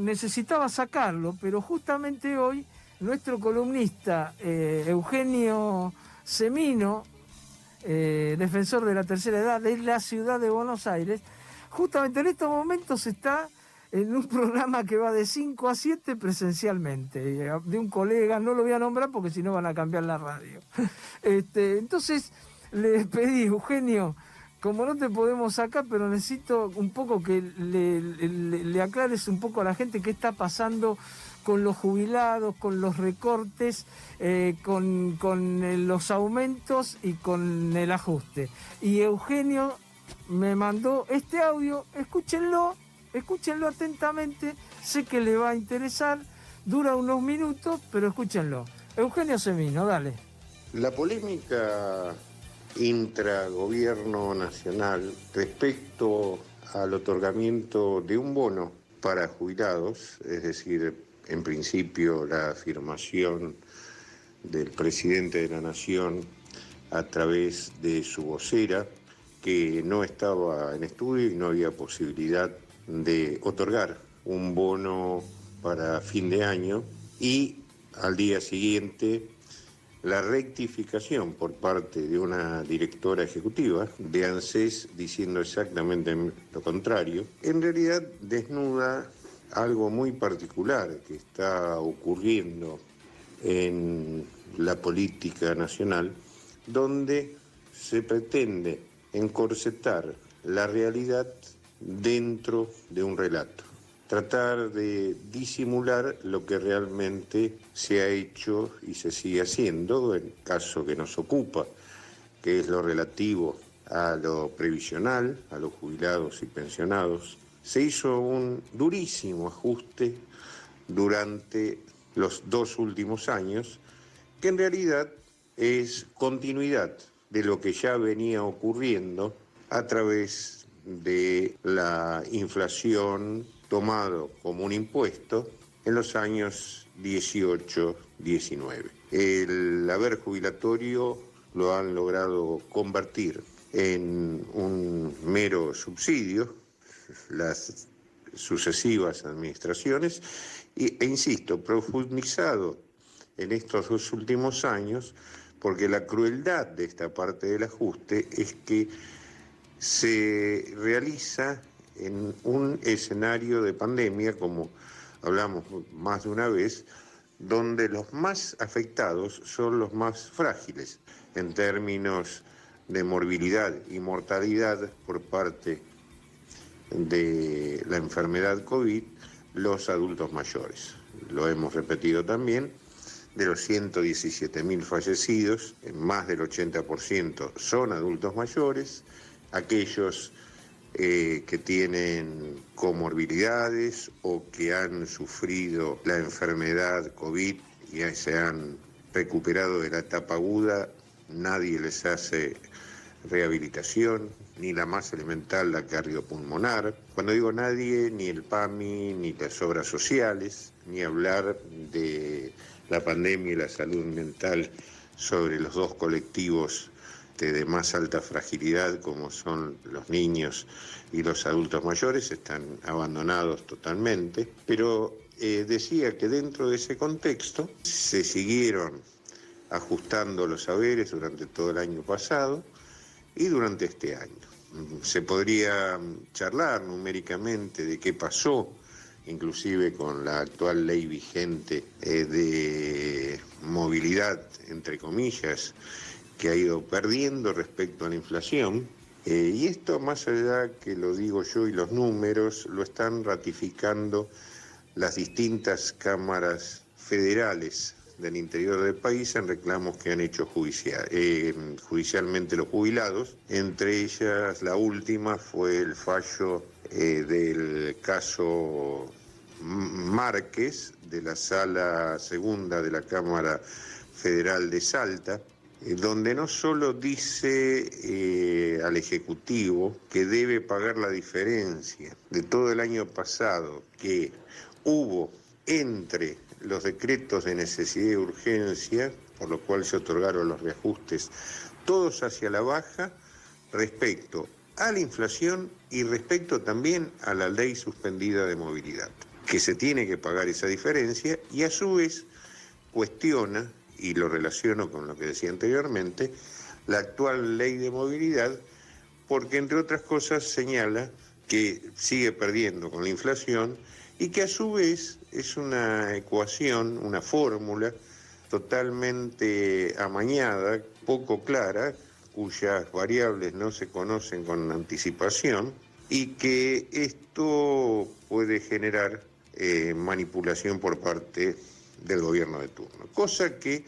necesitaba sacarlo, pero justamente hoy nuestro columnista Eugenio Semino, defensor de la tercera edad de la ciudad de Buenos Aires, justamente en estos momentos está en un programa que va de 5 a 7 presencialmente, de un colega, no lo voy a nombrar porque si no van a cambiar la radio. Entonces le pedí, Eugenio, como no te podemos sacar, pero necesito un poco que le aclares un poco a la gente qué está pasando con los jubilados, con los recortes, con los aumentos y con el ajuste. Y Eugenio me mandó este audio, escúchenlo atentamente, sé que le va a interesar, dura unos minutos, pero escúchenlo. Eugenio Semino, dale. La polémica intragobierno nacional respecto al otorgamiento de un bono para jubilados, es decir, en principio la afirmación del presidente de la Nación a través de su vocera, que no estaba en estudio y no había posibilidad de otorgar un bono para fin de año, y al día siguiente la rectificación por parte de una directora ejecutiva de ANSES diciendo exactamente lo contrario, en realidad desnuda algo muy particular que está ocurriendo en la política nacional, donde se pretende encorsetar la realidad dentro de un relato, tratar de disimular lo que realmente se ha hecho y se sigue haciendo, en el caso que nos ocupa, que es lo relativo a lo previsional, a los jubilados y pensionados. Se hizo un durísimo ajuste durante los 2 últimos años, que en realidad es continuidad de lo que ya venía ocurriendo a través de la inflación tomado como un impuesto en los años 18-19. El haber jubilatorio lo han logrado convertir en un mero subsidio las sucesivas administraciones e insisto, profundizado en estos 2 últimos años, porque la crueldad de esta parte del ajuste es que se realiza en un escenario de pandemia, como hablamos más de una vez, donde los más afectados son los más frágiles en términos de morbilidad y mortalidad por parte de la enfermedad COVID, los adultos mayores. Lo hemos repetido también, de los 117.000 fallecidos, más del 80% son adultos mayores, aquellos que tienen comorbilidades o que han sufrido la enfermedad COVID y se han recuperado de la etapa aguda, nadie les hace rehabilitación, ni la más elemental, la cardiopulmonar. Cuando digo nadie, ni el PAMI, ni las obras sociales, ni hablar de la pandemia y la salud mental sobre los 2 colectivos de más alta fragilidad, como son los niños y los adultos mayores, están abandonados totalmente. Pero decía que dentro de ese contexto se siguieron ajustando los saberes durante todo el año pasado y durante este año. Se podría charlar numéricamente de qué pasó, inclusive con la actual ley vigente de movilidad, entre comillas, que ha ido perdiendo respecto a la inflación. Y esto, más allá que lo digo yo y los números, lo están ratificando las distintas cámaras federales del interior del país en reclamos que han hecho judicialmente los jubilados. Entre ellas, la última fue el fallo del caso Márquez, de la Sala Segunda de la Cámara Federal de Salta, donde no solo dice al Ejecutivo que debe pagar la diferencia de todo el año pasado que hubo entre los decretos de necesidad y urgencia, por lo cual se otorgaron los reajustes, todos hacia la baja respecto a la inflación y respecto también a la ley suspendida de movilidad. que se tiene que pagar esa diferencia y a su vez cuestiona, y lo relaciono con lo que decía anteriormente, la actual ley de movilidad, porque entre otras cosas señala que sigue perdiendo con la inflación y que a su vez es una ecuación, una fórmula totalmente amañada, poco clara, cuyas variables no se conocen con anticipación y que esto puede generar manipulación por parte del gobierno de turno, cosa que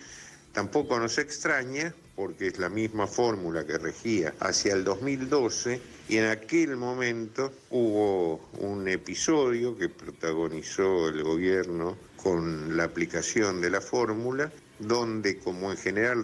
tampoco nos extraña porque es la misma fórmula que regía hacia el 2012 y en aquel momento hubo un episodio que protagonizó el gobierno con la aplicación de la fórmula, donde como en general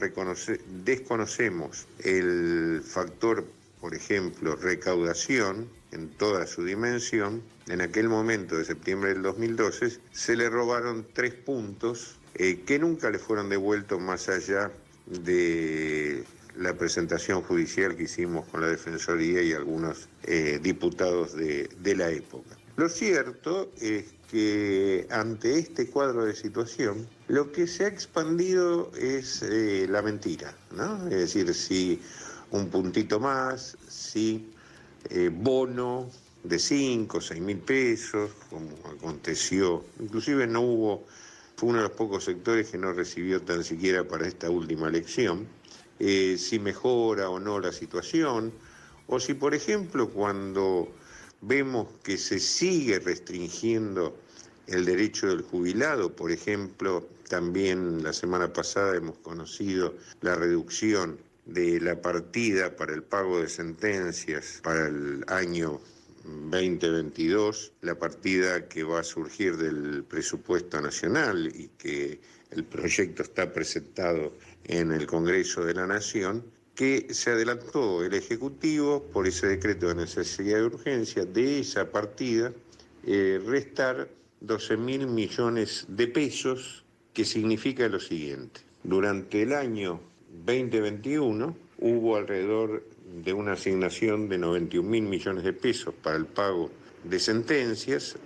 desconocemos el factor, por ejemplo, recaudación en toda su dimensión, en aquel momento de septiembre del 2012 se le robaron 3 puntos que nunca le fueron devueltos más allá de la presentación judicial que hicimos con la Defensoría y algunos diputados de la época. Lo cierto es que ante este cuadro de situación, lo que se ha expandido es la mentira, ¿no? Es decir, si un puntito más, si bono de 5 o 6 mil pesos, como aconteció, inclusive no hubo, fue uno de los pocos sectores que no recibió tan siquiera para esta última elección, si mejora o no la situación, o si por ejemplo cuando vemos que se sigue restringiendo el derecho del jubilado, por ejemplo, también la semana pasada hemos conocido la reducción de la partida para el pago de sentencias para el año 2022, la partida que va a surgir del presupuesto nacional y que el proyecto está presentado en el Congreso de la Nación, que se adelantó el Ejecutivo por ese decreto de necesidad de urgencia de esa partida, restar 12.000 millones de pesos, que significa lo siguiente. Durante el año 2021 hubo alrededor de una asignación de 91.000 millones de pesos para el pago de sentencias.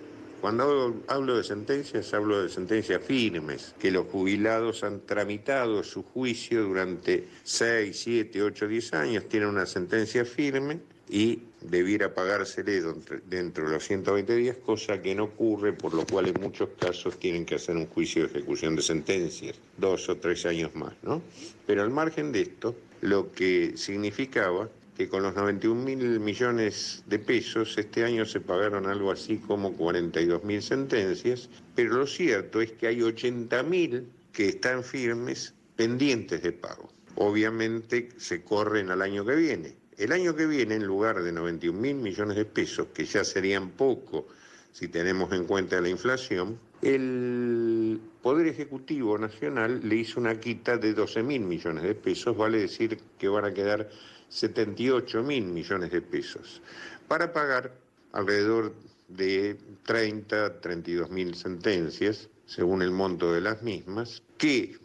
Cuando hablo de sentencias firmes, que los jubilados han tramitado su juicio durante 6, 7, 8, 10 años, tienen una sentencia firme y debiera pagársele dentro de los 120 días, cosa que no ocurre, por lo cual en muchos casos tienen que hacer un juicio de ejecución de sentencias, 2 o 3 años más, ¿no? Pero al margen de esto, lo que significaba que con los 91.000 millones de pesos este año se pagaron algo así como 42.000 sentencias, pero lo cierto es que hay 80.000 que están firmes pendientes de pago. Obviamente se corren al año que viene. El año que viene, en lugar de 91.000 millones de pesos, que ya serían poco si tenemos en cuenta la inflación, el Poder Ejecutivo Nacional le hizo una quita de 12.000 millones de pesos, vale decir que van a quedar 78.000 millones de pesos, para pagar alrededor de 32.000 sentencias, según el monto de las mismas, que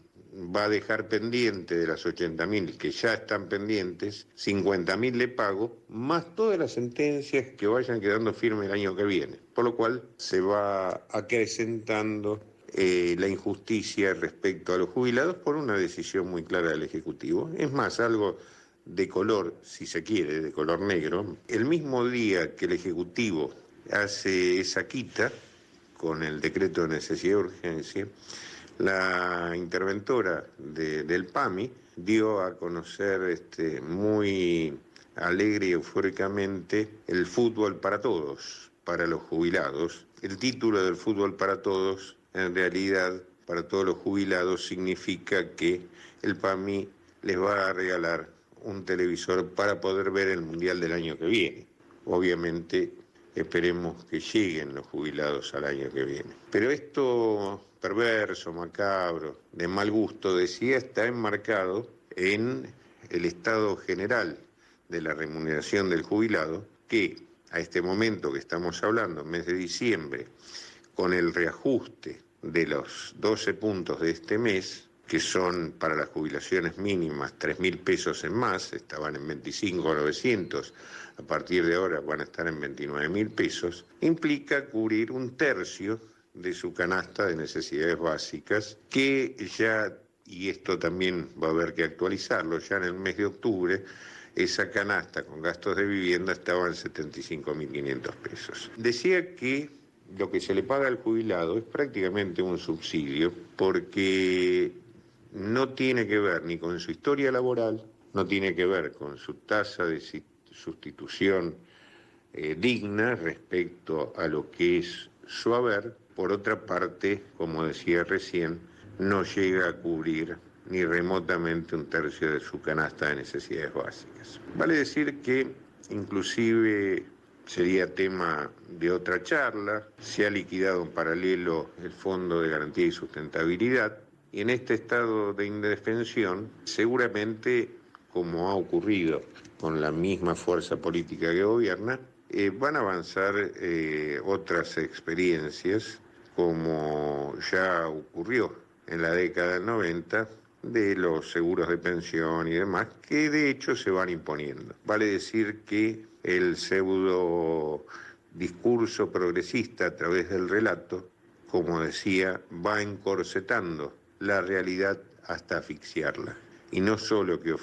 va a dejar pendiente de las 80.000 que ya están pendientes, 50.000 de pago, más todas las sentencias que vayan quedando firmes el año que viene. Por lo cual se va acrecentando la injusticia respecto a los jubilados por una decisión muy clara del Ejecutivo. Es más, algo de color, si se quiere, de color negro. El mismo día que el Ejecutivo hace esa quita, con el decreto de necesidad de urgencia, la interventora del PAMI dio a conocer muy alegre y eufóricamente el fútbol para todos, para los jubilados. El título del fútbol para todos, en realidad, para todos los jubilados, significa que el PAMI les va a regalar un televisor para poder ver el Mundial del año que viene. Obviamente, esperemos que lleguen los jubilados al año que viene. Pero esto perverso, macabro, de mal gusto, decía, está enmarcado en el estado general de la remuneración del jubilado, que a este momento que estamos hablando, mes de diciembre, con el reajuste de los 12 puntos de este mes, que son para las jubilaciones mínimas 3.000 pesos en más, estaban en 25.900, a partir de ahora van a estar en 29.000 pesos, implica cubrir un tercio de su canasta de necesidades básicas, que ya, y esto también va a haber que actualizarlo, ya en el mes de octubre, esa canasta con gastos de vivienda estaba en 75.500 pesos. Decía que lo que se le paga al jubilado es prácticamente un subsidio porque no tiene que ver ni con su historia laboral, no tiene que ver con su tasa de sustitución digna respecto a lo que es su haber. Por otra parte, como decía recién, no llega a cubrir ni remotamente un tercio de su canasta de necesidades básicas. Vale decir que inclusive sería tema de otra charla, se ha liquidado en paralelo el Fondo de Garantía y Sustentabilidad y en este estado de indefensión seguramente, como ha ocurrido con la misma fuerza política que gobierna, van a avanzar otras experiencias, como ya ocurrió en la década del 90, de los seguros de pensión y demás, que de hecho se van imponiendo. Vale decir que el pseudo discurso progresista a través del relato, como decía, va encorsetando la realidad hasta asfixiarla. Y no solo que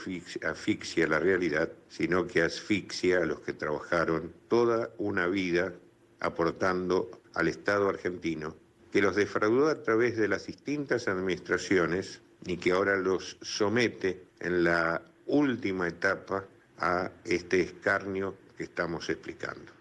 asfixia la realidad, sino que asfixia a los que trabajaron toda una vida aportando al Estado argentino, que los defraudó a través de las distintas administraciones y que ahora los somete en la última etapa a este escarnio que estamos explicando.